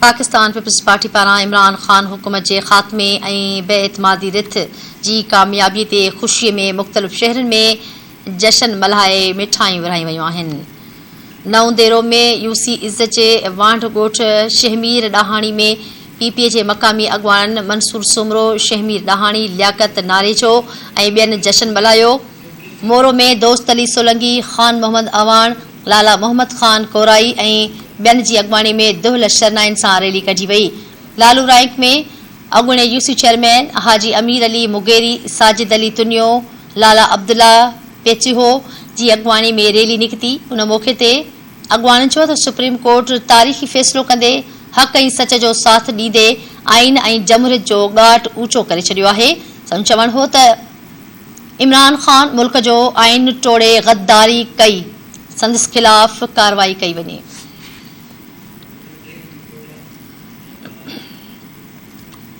Pakistan peoples party पारां इमरान ख़ान हुकूमत जे ख़ात्मे ऐं बेएतमादी रिथ जी कामयाबी ते ख़ुशीअ में मुख़्तलिफ़ शहरनि में जश्न मल्हाए मिठाइयूं विरहायूं वयूं आहिनि। नऊं देरो में यूसी इज़्ज़त जे वांढ ॻोठ शहमीर ॾाहाणी में पीपीए जे मक़ामी अॻवान मंसूर सुमरो, शहमीर ॾाहाणी, लियाकत नारेचो ऐं ॿियनि जश्न मल्हायो। मोरो में दोस्त अली सोलंगी, ख़ान मोहम्मद अवान, लाला मोहम्मद ख़ान कोराई ऐं ॿियनि जी अॻवानी में दुहिल शरनाइनि सां रैली कढी वई। लालू रैंक में अॻूणे यूसी चेयरमैन हाजी अमीर अली मुगेरी, साजिद अली तुनियो, लाला अब्दुल्ला पेचिहो जी अॻवानी में रैली निकिती। उन मौक़े ते अॻवाननि चयो त सुप्रीम कोर्ट तारीख़ी फ़ैसिलो कंदे हक़ ऐं सच जो साथ ॾींदे आइन ऐं जमहूरियत जो ॻाट ऊचो करे छॾियो आहे। संदसि चवणु हो त इमरान ख़ान मुल्क जो आइन टोड़े गद्दारी कई, संदसि ख़िलाफ़ कार्रवाई कई वञे।